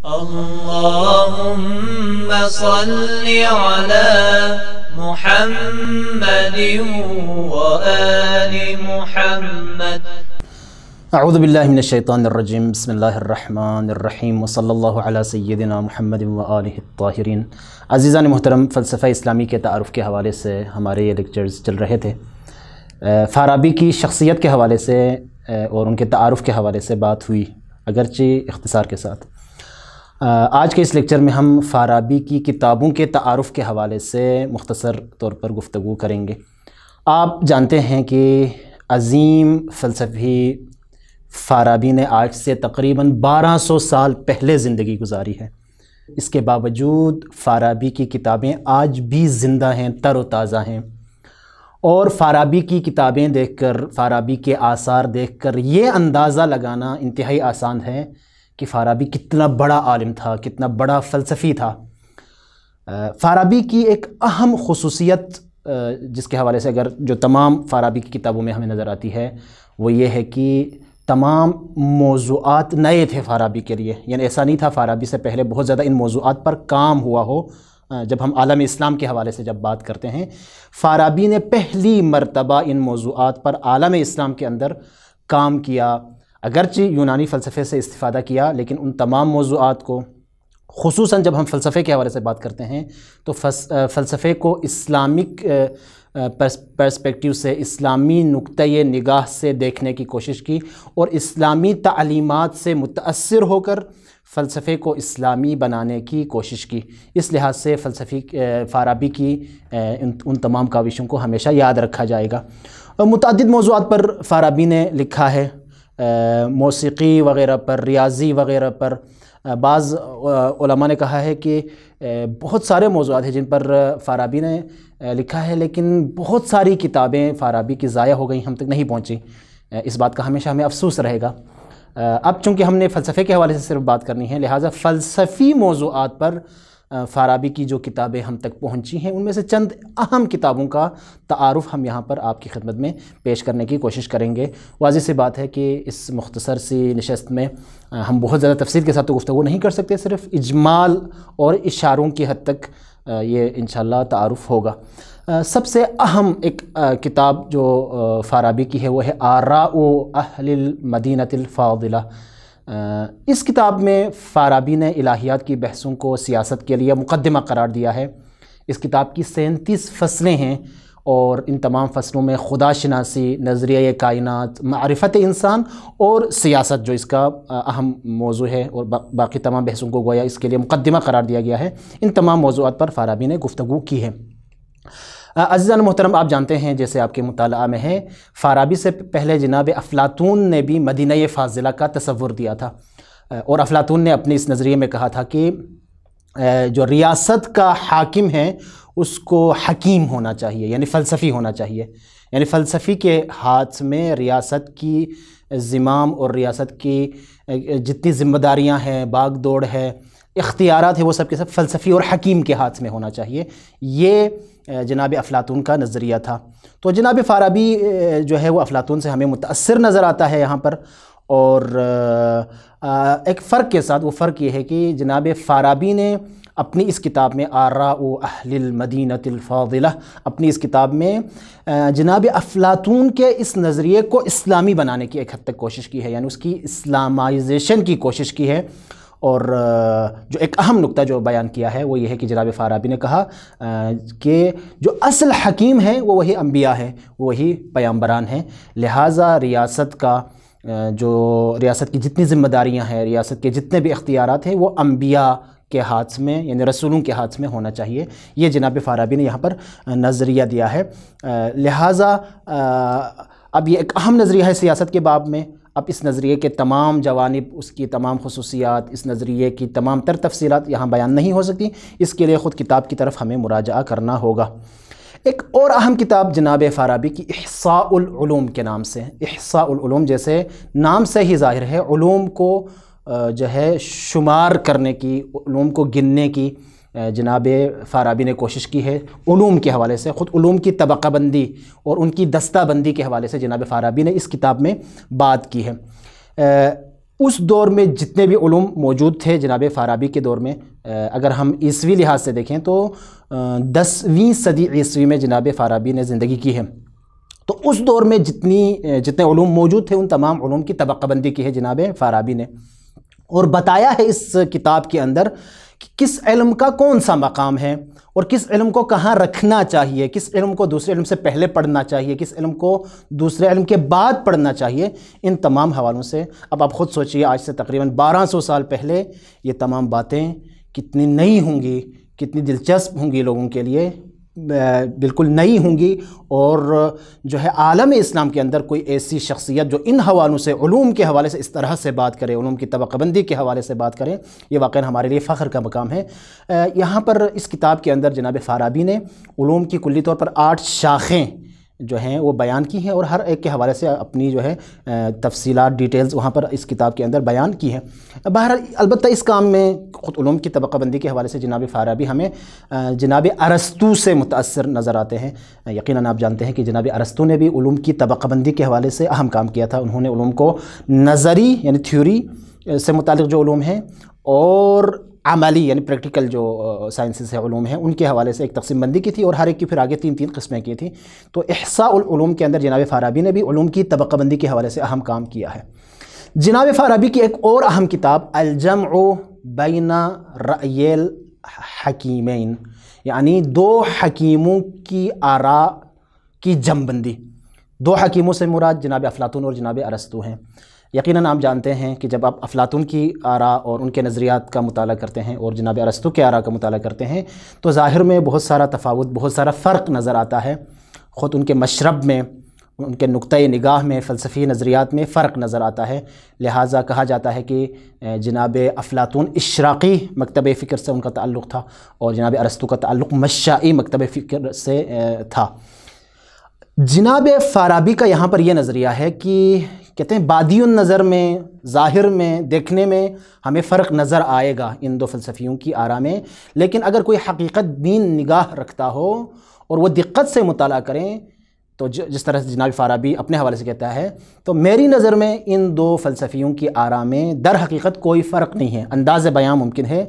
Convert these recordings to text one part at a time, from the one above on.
اللهم صل على محمد وآل محمد. اعوذ باللہ من الشیطان الرجیم. بسم اللہ الرحمن الرحیم وصلی اللہ علی سیدنا محمد وآلہ الطاہرین. عزیزان محترم، فلسفہ اسلامی کے تعارف کے حوالے سے ہمارے یہ لیکچرز چل رہے تھے. فارابی کی شخصیت کے حوالے سے اور ان کے تعارف کے حوالے سے بات ہوئی، اگرچہ اختصار کے ساتھ. آج کے اس لیکچر میں ہم فارابی کی کتابوں کے تعارف کے حوالے سے مختصر طور پر گفتگو کریں گے. آپ جانتے ہیں کہ عظیم فلسفی فارابی نے آج سے تقریباً 1200 سال پہلے زندگی گزاری ہے. اس کے باوجود فارابی کی کتابیں آج بھی زندہ ہیں، تر و تازہ ہیں. اور فارابی کی کتابیں دیکھ کر، فارابی کے آثار دیکھ کر یہ اندازہ لگانا انتہائی آسان ہے کہ فارابی کتنا بڑا عالم تھا، کتنا بڑا فلسفی تھا. فارابی کی ایک اہم خصوصیت جس کے حوالے سے اگر جو تمام فارابی کی کتابوں میں ہمیں نظر آتی ہے وہ یہ ہے کہ تمام موضوعات نئے تھے فارابی کے لیے. یعنی ایسا نہیں تھا فارابی سے پہلے بہت زیادہ ان موضوعات پر کام ہوا ہو. جب ہم عالم اسلام کے حوالے سے جب بات کرتے ہیں، فارابی نے پہلی مرتبہ ان موضوعات پر عالم اسلام کے اندر کام کیا. اگرچہ یونانی فلسفے سے استفادہ کیا، لیکن ان تمام موضوعات کو، خصوصاً جب ہم فلسفے کے حوالے سے بات کرتے ہیں تو فلسفے کو اسلامک پرسپیکٹیو سے، اسلامی نقطۂ نگاہ سے دیکھنے کی کوشش کی اور اسلامی تعلیمات سے متاثر ہو کر فلسفے کو اسلامی بنانے کی کوشش کی. اس لحاظ سے فارابی کی ان تمام کاوشوں کو ہمیشہ یاد رکھا جائے گا. متعدد موضوعات پر فارابی نے لکھا ہے، موسیقی وغیرہ پر، ریاضی وغیرہ پر. بعض علماء نے کہا ہے کہ بہت سارے موضوعات ہیں جن پر فارابی نے لکھا ہے، لیکن بہت ساری کتابیں فارابی کی ضائع ہو گئیں، ہم تک نہیں پہنچی. اس بات کا ہمیشہ ہمیں افسوس رہے گا. اب چونکہ ہم نے فلسفے کے حوالے سے صرف بات کرنی ہے، لہٰذا فلسفی موضوعات پر فارابی کی جو کتابیں ہم تک پہنچی ہیں ان میں سے چند اہم کتابوں کا تعارف ہم یہاں پر آپ کی خدمت میں پیش کرنے کی کوشش کریں گے. واضح سی بات ہے کہ اس مختصر سی نشست میں ہم بہت زیادہ تفصیل کے ساتھ تو گفتگو نہیں کر سکتے، صرف اجمال اور اشاروں کی حد تک یہ انشاءاللہ تعارف ہوگا. سب سے اہم ایک کتاب جو فارابی کی ہے وہ ہے آراء اہل المدینۃ الفاضلہ. اس کتاب میں فارابی نے الہیات کی بحثوں کو سیاست کے لیے مقدمہ قرار دیا ہے. اس کتاب کی 37 فصلیں ہیں اور ان تمام فصلوں میں خدا شناسی، نظریہ کائنات، معرفت انسان اور سیاست جو اس کا اہم موضوع ہے اور باقی تمام بحثوں کو گویا اس کے لیے مقدمہ قرار دیا گیا ہے. ان تمام موضوعات پر فارابی نے گفتگو کی ہے. عزیزان محترم، آپ جانتے ہیں جیسے آپ کے مطالعہ میں ہے، فارابی سے پہلے جناب افلاطون نے بھی مدینہ فاضلہ کا تصور دیا تھا، اور افلاطون نے اپنے اس نظریے میں کہا تھا کہ جو ریاست کا حاکم ہے اس کو حکیم ہونا چاہیے، یعنی فلسفی ہونا چاہیے. یعنی فلسفی کے ہاتھ میں ریاست کی زمام اور ریاست کی جتنی ذمہ داریاں ہیں، باغ دوڑ ہے، اختیارات ہے، وہ سب کے سب فلسفی اور حکیم کے ہاتھ میں ہونا چاہیے. یہ جناب افلاطون کا نظریہ تھا. تو جناب فارابی جو ہے وہ افلاطون سے ہمیں متاثر نظر آتا ہے یہاں پر. اور ایک فرق کے ساتھ، وہ فرق یہ ہے کہ جناب فارابی نے اپنی اس کتاب میں آراء اہل المدینۃ الفاضلہ، اپنی اس کتاب میں جناب افلاطون کے اس نظریے کو اسلامی بنانے کی ایک حد تک کوشش کی ہے، یعنی اس کی اسلامائزیشن کی کوشش کی ہے. اور جو ایک اہم نقطہ جو بیان کیا ہے وہ یہ ہے کہ جناب فارابی نے کہا کہ جو اصل حکیم ہیں وہ وہی انبیاء ہیں، وہی پیامبران ہیں. لہٰذا ریاست کی جتنی ذمہ داریاں ہیں، ریاست کے جتنے بھی اختیارات ہیں، وہ انبیاء کے ہاتھ میں، یعنی رسولوں کے ہاتھ میں ہونا چاہیے. یہ جناب فارابی نے یہاں پر نظریہ دیا ہے. لہٰذا اب یہ ایک اہم نظریہ ہے سیاست کے باب میں. اب اس نظریے کے تمام جوانب، اس کی تمام خصوصیات، اس نظریے کی تمام تر تفصیلات یہاں بیان نہیں ہو سکتی. اس کے لیے خود کتاب کی طرف ہمیں مراجعہ کرنا ہوگا. ایک اور اہم کتاب جناب فارابی کی احصاء العلوم کے نام سے. احصاء العلوم جیسے نام سے ہی ظاہر ہے، علوم کو جو ہے شمار کرنے کی، علوم کو گننے کی جناب فارابی نے کوشش کی ہے. علوم کے حوالے سے، خود علوم کی طبقہ بندی اور ان کی دستہ بندی کے حوالے سے جناب فارابی نے اس کتاب میں بات کی ہے. اس دور میں جتنے بھی علوم موجود تھے جناب فارابی کے دور میں، اگر ہم عیسوی لحاظ سے دیکھیں تو 10ویں صدی عیسوی میں جناب فارابی نے زندگی کی ہے، تو اس دور میں جتنے علوم موجود تھے ان تمام علوم کی طبقہ بندی کی ہے جناب فارابی نے، اور بتایا ہے اس کتاب کے اندر کہ کس علم کا کون سا مقام ہے اور کس علم کو کہاں رکھنا چاہیے، کس علم کو دوسرے علم سے پہلے پڑھنا چاہیے، کس علم کو دوسرے علم کے بعد پڑھنا چاہیے۔ ان تمام حوالوں سے اب آپ خود سوچئے، آج سے تقریباً 1200 سال پہلے یہ تمام باتیں کتنی نئی ہوں گی، کتنی دلچسپ ہوں گی لوگوں کے لیے، بالکل نئی ہوں گی، اور جو ہے عالم اسلام کے اندر کوئی ایسی شخصیت جو ان حوالوں سے، علوم کے حوالے سے اس طرح سے بات کرے، علوم کی طبقہ بندی کے حوالے سے بات کرے، یہ واقعاً ہمارے لیے فخر کا مقام ہے۔ یہاں پر اس کتاب کے اندر جناب فارابی نے علوم کی کلی طور پر 8 شاخیں جو ہیں وہ بیان کی ہیں، اور ہر ایک کے حوالے سے اپنی جو ہے تفصیلات، ڈیٹیلز وہاں پر اس کتاب کے اندر بیان کی ہے۔ بہرحال البتہ اس کام میں خود علوم کی طبقہ بندی کے حوالے سے جناب فارابی ہمیں جناب ارسطو سے متاثر نظر آتے ہیں۔ یقیناً آپ جانتے ہیں کہ جناب ارسطو نے بھی علوم کی طبقہ بندی کے حوالے سے اہم کام کیا تھا۔ انہوں نے علوم کو نظری یعنی تھیوری سے متعلق جو علوم ہیں اور عملی یعنی پریکٹیکل جو سائنسز ہیں، علوم ہیں، ان کے حوالے سے ایک تقسیم بندی کی تھی، اور ہر ایک کی پھر آگے 3 قسمیں کی تھی۔ تو احصاء العلوم کے اندر جناب فارابی نے بھی علوم کی طبقہ بندی کے حوالے سے اہم کام کیا ہے۔ جناب فارابی کی ایک اور اہم کتاب الجمع بین رأی الحکیمین، یعنی 2 حکیموں کی آراء کی جمع بندی۔ 2 حکیموں سے مراد جناب افلاطون اور جناب ارسطو ہیں۔ یقیناً آپ جانتے ہیں کہ جب آپ افلاطون کی آراء اور ان کے نظریات کا مطالعہ کرتے ہیں اور جناب ارسطو کے آراء کا مطالعہ کرتے ہیں تو ظاہر میں بہت سارا تفاوت، بہت سارا فرق نظر آتا ہے، خود ان کے مشرب میں، ان کے نقطۂ نگاہ میں، فلسفی نظریات میں فرق نظر آتا ہے۔ لہٰذا کہا جاتا ہے کہ جناب افلاطون اشراقی مکتب فکر سے ان کا تعلق تھا، اور جناب ارسطو کا تعلق مشائی مکتب فکر سے تھا۔ جناب فارابی کا یہاں پر یہ نظریہ ہے کہ کہتے ہیں بادی النظر میں، ظاہر میں، دیکھنے میں ہمیں فرق نظر آئے گا ان 2 فلسفیوں کی آراء میں، لیکن اگر کوئی حقیقت بین نگاہ رکھتا ہو اور وہ دقت سے مطالعہ کریں تو جس طرح سے جناب فارابی اپنے حوالے سے کہتا ہے، تو میری نظر میں ان 2 فلسفیوں کی آراء میں در حقیقت کوئی فرق نہیں ہے۔ انداز بیان ممکن ہے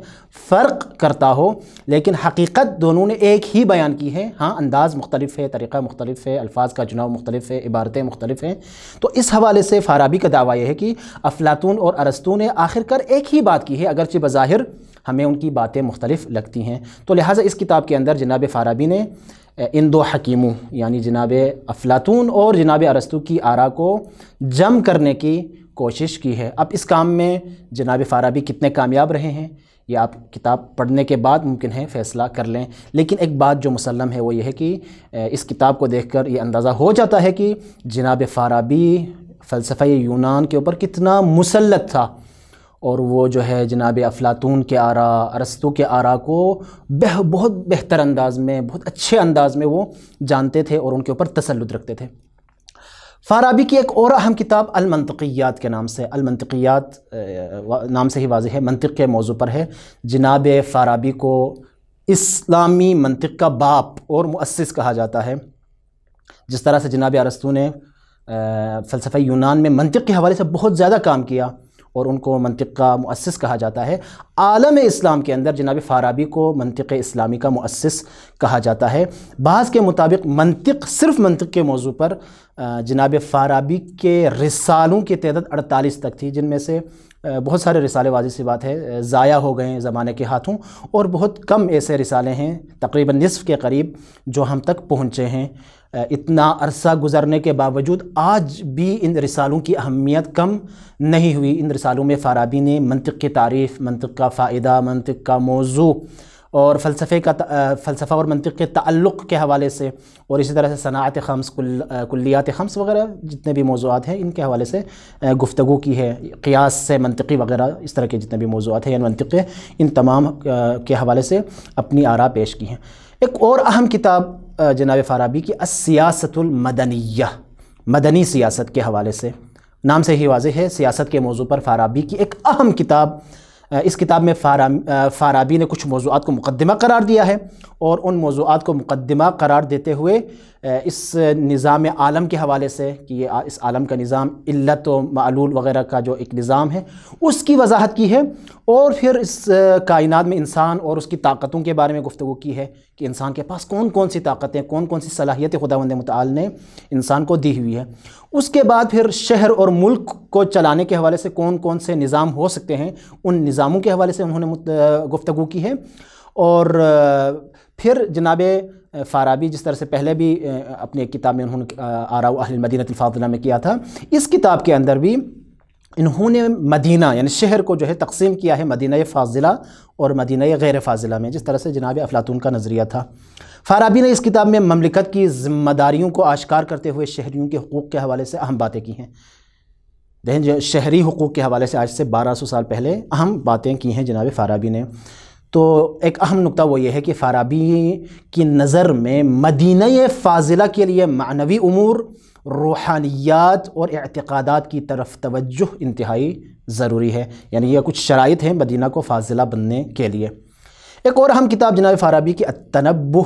فرق کرتا ہو، لیکن حقیقت دونوں نے ایک ہی بیان کی ہے۔ ہاں انداز مختلف ہے، طریقہ مختلف ہے، الفاظ کا چناؤ مختلف ہے، عبارتیں مختلف ہیں۔ تو اس حوالے سے فارابی کا دعویٰ یہ ہے کہ افلاطون اور ارسطو نے آخر کار ایک ہی بات کی ہے، اگرچہ بظاہر ہمیں ان کی باتیں مختلف لگتی ہیں۔ تو لہٰذا اس کتاب کے اندر جناب فارابی نے ان 2 حکیموں یعنی جناب افلاطون اور جناب ارسطو کی آراء کو جمع کرنے کی کوشش کی ہے۔ اب اس کام میں جناب فارابی کتنے کامیاب رہے ہیں یہ آپ کتاب پڑھنے کے بعد ممکن ہے فیصلہ کر لیں، لیکن ایک بات جو مسلم ہے وہ یہ ہے کہ اس کتاب کو دیکھ کر یہ اندازہ ہو جاتا ہے کہ جناب فارابی فلسفہ یونان کے اوپر کتنا مسلط تھا، اور وہ جو ہے جناب افلاطون کے آراء، ارسطو کے آراء کو بہت بہتر انداز میں، بہت اچھے انداز میں وہ جانتے تھے اور ان کے اوپر تسلط رکھتے تھے۔ فارابی کی ایک اور اہم کتاب المنطقیات کے نام سے، المنطقیات نام سے ہی واضح ہے، منطق کے موضوع پر ہے۔ جناب فارابی کو اسلامی منطق کا باپ اور مؤسس کہا جاتا ہے۔ جس طرح سے جناب ارسطو نے فلسفہ یونان میں منطق کے حوالے سے بہت زیادہ کام کیا اور ان کو منطق کا مؤسس کہا جاتا ہے، عالم اسلام کے اندر جناب فارابی کو منطق اسلامی کا مؤسس کہا جاتا ہے۔ بعض کے مطابق منطق، صرف منطق کے موضوع پر جناب فارابی کے رسالوں کی تعداد 48 تک تھی، جن میں سے بہت سارے رسالے، واضح سی بات ہے، ضائع ہو گئے ہیں زمانے کے ہاتھوں، اور بہت کم ایسے رسالے ہیں تقریباً نصف کے قریب جو ہم تک پہنچے ہیں۔ اتنا عرصہ گزرنے کے باوجود آج بھی ان رسالوں کی اہمیت کم نہیں ہوئی۔ ان رسالوں میں فارابی نے منطق کی تعریف، منطق کا فائدہ، منطق کا موضوع اور فلسفہ اور منطق کے تعلق کے حوالے سے، اور اسی طرح سے صناعت خمس، کلیات خمس وغیرہ جتنے بھی موضوعات ہیں ان کے حوالے سے گفتگو کی ہے، قیاس سے منطقی وغیرہ اس طرح کے جتنے بھی موضوعات ہیں یعنی منطق کے، ان تمام کے حوالے سے اپنی آراء پیش کی ہیں۔ ایک اور اہم کتاب جناب فارابی کی السیاست المدنیہ، مدنی سیاست کے حوالے سے، نام سے ہی واضح ہے، سیاست کے موضوع پر فارابی کی ایک اہم کتاب اس کتاب میں فارابی نے کچھ موضوعات کو مقدمہ قرار دیا ہے، اور ان موضوعات کو مقدمہ قرار دیتے ہوئے اس نظام عالم کے حوالے سے کہ یہ اس عالم کا نظام علت و معلول وغیرہ کا جو ایک نظام ہے اس کی وضاحت کی ہے، اور پھر اس کائنات میں انسان اور اس کی طاقتوں کے بارے میں گفتگو کی ہے کہ انسان کے پاس کون کون سی طاقتیں، کون کون سی صلاحیتیں خداوند متعال نے انسان کو دی ہوئی ہے۔ اس کے بعد پھر شہر اور ملک کو چلانے کے حوالے سے کون کون سے نظام ہو سکتے ہیں، ان نظاموں کے حوالے سے انہوں نے گفتگو کی ہے۔ اور پھر جناب فارابی جس طرح سے پہلے بھی اپنی ایک کتاب میں انہوں نے آراء اہل المدینہ الفاضلہ میں کیا تھا، اس کتاب کے اندر بھی انہوں نے مدینہ یعنی شہر کو جو ہے تقسیم کیا ہے مدینہ فاضلہ اور مدینہ غیر فاضلہ میں، جس طرح سے جناب افلاطون کا نظریہ تھا۔ فارابی نے اس کتاب میں مملکت کی ذمہ داریوں کو آشکار کرتے ہوئے شہریوں کے حقوق کے حوالے سے اہم باتیں کی ہیں۔ دیکھیں جو شہری حقوق کے حوالے سے آج سے 1200 سال پہلے اہم باتیں کی ہیں جناب فارابی نے۔ تو ایک اہم نقطہ وہ یہ ہے کہ فارابی کی نظر میں مدینہ فاضلہ کے لیے معنوی امور، روحانیات اور اعتقادات کی طرف توجہ انتہائی ضروری ہے، یعنی یہ کچھ شرائط ہیں مدینہ کو فاضلہ بننے کے لیے۔ ایک اور اہم کتاب جناب فارابی کی التنبہ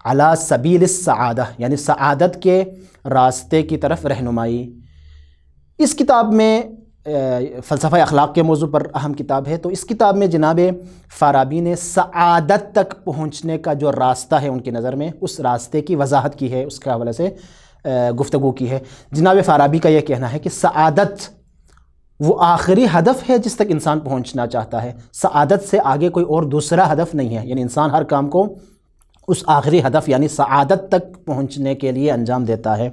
علی سبیل السعادہ یعنی سعادت کے راستے کی طرف رہنمائی۔ اس کتاب میں فلسفہ اخلاق کے موضوع پر اہم کتاب ہے، تو اس کتاب میں جناب فارابی نے سعادت تک پہنچنے کا جو راستہ ہے ان کی نظر میں، اس راستے کی وضاحت کی ہے، اس کے حوالے سے گفتگو کی ہے۔ جناب فارابی کا یہ کہنا ہے کہ سعادت وہ آخری ہدف ہے جس تک انسان پہنچنا چاہتا ہے، سعادت سے آگے کوئی اور دوسرا ہدف نہیں ہے، یعنی انسان ہر کام کو اس آخری ہدف یعنی سعادت تک پہنچنے کے لیے انجام دیتا ہے۔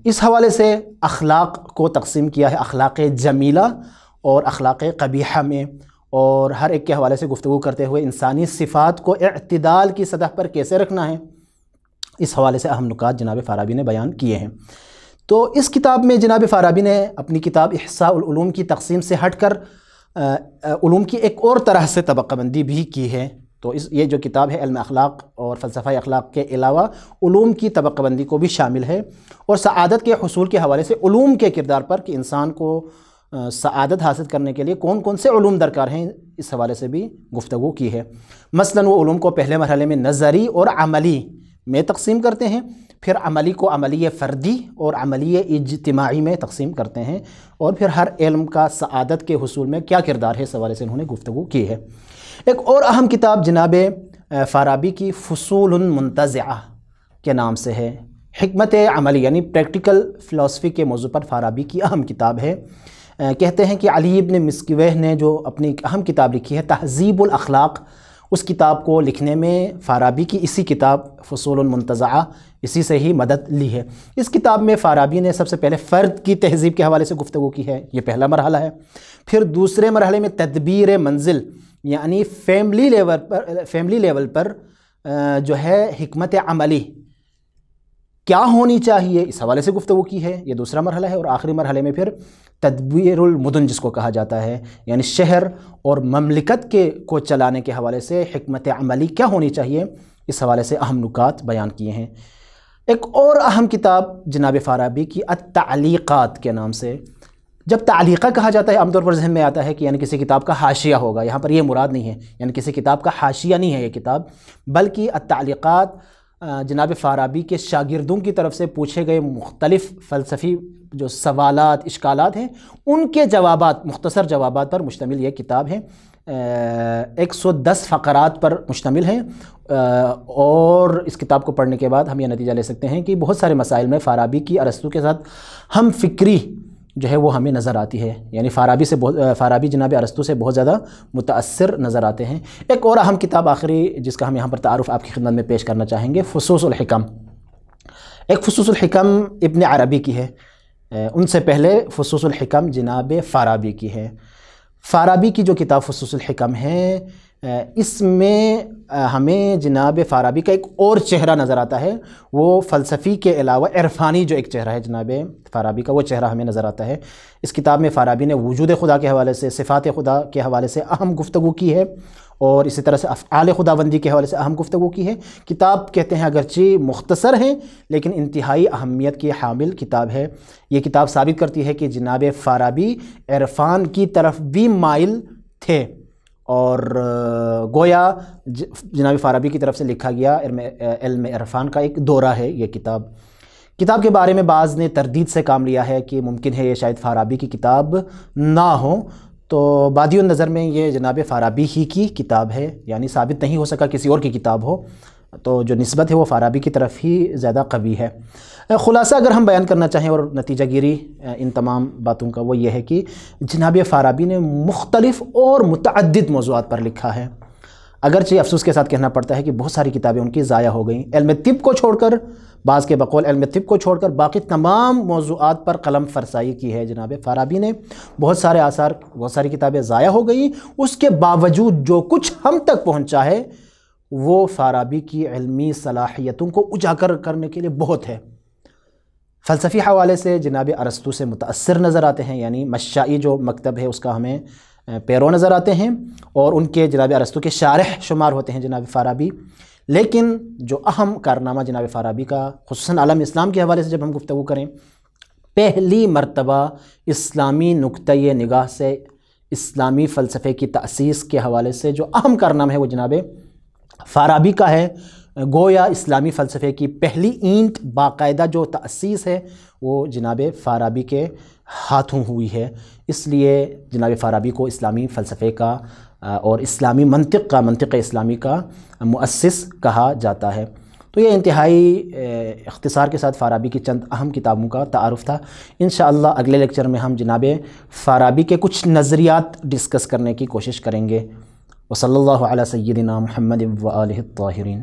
اس حوالے سے اخلاق کو تقسیم کیا ہے اخلاق جمیلہ اور اخلاق قبیحہ میں، اور ہر ایک کے حوالے سے گفتگو کرتے ہوئے انسانی صفات کو اعتدال کی سطح پر کیسے رکھنا ہے، اس حوالے سے اہم نکات جناب فارابی نے بیان کیے ہیں۔ تو اس کتاب میں جناب فارابی نے اپنی کتاب احصاء العلوم کی تقسیم سے ہٹ کر علوم کی ایک اور طرح سے طبقہ بندی بھی کی ہے۔ تو یہ جو کتاب ہے علم اخلاق اور فلسفہ اخلاق کے علاوہ علوم کی طبقہ بندی کو بھی شامل ہے، اور سعادت کے حصول کے حوالے سے علوم کے کردار پر کہ انسان کو سعادت حاصل کرنے کے لیے کون کون سے علوم درکار ہیں، اس حوالے سے بھی گفتگو کی ہے۔ مثلاً وہ علوم کو پہلے مرحلے میں نظری اور عملی میں تقسیم کرتے ہیں، پھر عملی کو عملی فردی اور عملی اجتماعی میں تقسیم کرتے ہیں، اور پھر ہر علم کا سعادت کے حصول میں کیا کردار ہے اس حوالے سے انہوں نے گفتگو کی ہے۔ ایک اور اہم کتاب جناب فارابی کی فصول منتزعہ کے نام سے ہے، حکمت عملی یعنی پریکٹیکل فلسفی کے موضوع پر فارابی کی اہم کتاب ہے۔ کہتے ہیں کہ علی ابن مسکویہ نے جو اپنی اہم کتاب لکھی ہے تہذیب الاخلاق، اس کتاب کو لکھنے میں فارابی کی اسی کتاب فصول منتزعہ اسی سے ہی مدد لی ہے۔ اس کتاب میں فارابی نے سب سے پہلے فرد کی تہذیب کے حوالے سے گفتگو کی ہے، یہ پہلا مرحلہ ہے۔ پھر دوسرے مرحلے میں تدبیر منزل یعنی فیملی لیول پر جو ہے حکمت عملی کیا ہونی چاہیے، اس حوالے سے گفتگو کی ہے، یہ دوسرا مرحلہ ہے۔ اور آخری مرحلے میں پھر تدبیر المدن جس کو کہا جاتا ہے، یعنی شہر اور مملکت کو چلانے کے حوالے سے حکمت عملی کیا ہونی چاہیے، اس حوالے سے اہم نکات بیان کیے ہیں۔ ایک اور اہم کتاب جناب فارابی کی التعلیقات کے نام سے، جب تعلیقہ کہا جاتا ہے عام طور پر ذہن میں آتا ہے کہ یعنی کسی کتاب کا حاشیہ ہوگا، یہاں پر یہ مراد نہیں ہے، یعنی کسی کتاب کا حاشیہ نہیں ہے یہ کتاب، بلکہ التعلیقات جناب فارابی کے شاگردوں کی طرف سے پوچھے گئے مختلف فلسفی جو سوالات اشکالات ہیں ان کے جوابات، مختصر جوابات پر مشتمل یہ کتاب ہے۔ 110 فقرات پر مشتمل ہے، اور اس کتاب کو پڑھنے کے بعد ہم یہ نتیجہ لے سکتے ہیں کہ بہت سارے مسائل میں فارابی کی ارسطو کے ساتھ ہم فکری جو ہے وہ ہمیں نظر آتی ہے، یعنی فارابی جناب ارسطو سے بہت زیادہ متاثر نظر آتے ہیں۔ ایک اور اہم کتاب آخری جس کا ہم یہاں پر تعارف آپ کی خدمت میں پیش کرنا چاہیں گے، فصوص الحکم۔ ایک فصوص الحکم ابن عربی کی ہے، ان سے پہلے فصوص الحکم جناب فارابی کی ہے۔ فارابی کی جو کتاب فصوص الحکم ہے، اس میں ہمیں جناب فارابی کا ایک اور چہرہ نظر آتا ہے، وہ فلسفی کے علاوہ عرفانی جو ایک چہرہ ہے جناب فارابی کا، وہ چہرہ ہمیں نظر آتا ہے۔ اس کتاب میں فارابی نے وجود خدا کے حوالے سے، صفات خدا کے حوالے سے اہم گفتگو کی ہے، اور اسی طرح سے افعال خداوندی کے حوالے سے اہم گفتگو کی ہے۔ کتاب کہتے ہیں اگرچہ مختصر ہیں لیکن انتہائی اہمیت کی حامل کتاب ہے۔ یہ کتاب ثابت کرتی ہے کہ جناب فارابی عرفان کی طرف بھی مائل تھے، اور گویا جناب فارابی کی طرف سے لکھا گیا علم عرفان کا ایک دورہ ہے یہ کتاب۔ کتاب کے بارے میں بعض نے تردید سے کام لیا ہے کہ ممکن ہے یہ شاید فارابی کی کتاب نہ ہو، تو بادی النظر میں یہ جناب فارابی ہی کی کتاب ہے، یعنی ثابت نہیں ہو سکا کسی اور کی کتاب ہو، تو جو نسبت ہے وہ فارابی کی طرف ہی زیادہ قوی ہے۔ خلاصہ اگر ہم بیان کرنا چاہیں اور نتیجہ گیری ان تمام باتوں کا، وہ یہ ہے کہ جناب فارابی نے مختلف اور متعدد موضوعات پر لکھا ہے، اگرچہ افسوس کے ساتھ کہنا پڑتا ہے کہ بہت ساری کتابیں ان کی ضائع ہو گئیں۔ علم طب کو چھوڑ کر، بعض کے بقول علم طب کو چھوڑ کر باقی تمام موضوعات پر قلم فرسائی کی ہے جناب فارابی نے۔ بہت سارے آثار، بہت ساری کتابیں ضائع ہو گئیں، اس کے باوجود جو کچھ ہم تک پہنچا ہے وہ فارابی کی علمی صلاحیتوں کو اجاگر کرنے کے لیے بہت ہے۔ فلسفی حوالے سے جناب ارسطو سے متاثر نظر آتے ہیں، یعنی مشائی جو مکتب ہے اس کا ہمیں پیرو نظر آتے ہیں، اور ان کے جناب ارسطو کے شارح شمار ہوتے ہیں جناب فارابی۔ لیکن جو اہم کارنامہ جناب فارابی کا خصوصاً عالم اسلام کے حوالے سے جب ہم گفتگو کریں، پہلی مرتبہ اسلامی نقطۂ نگاہ سے اسلامی فلسفے کی تأسیس کے حوالے سے جو اہم کارنامہ ہے وہ جناب فارابی کا ہے۔ گویا اسلامی فلسفے کی پہلی اینٹ باقاعدہ جو تأسیس ہے وہ جناب فارابی کے ہاتھوں ہوئی ہے، اس لیے جناب فارابی کو اسلامی فلسفے کا اور اسلامی منطق اسلامی کا مؤسس کہا جاتا ہے۔ تو یہ انتہائی اختصار کے ساتھ فارابی کی چند اہم کتابوں کا تعارف تھا۔ انشاءاللہ اگلے لیکچر میں ہم جناب فارابی کے کچھ نظریات ڈسکس کرنے کی کوشش کریں گے۔ وصلی اللہ علی سیدنا محمد و آلہ الطاہرین۔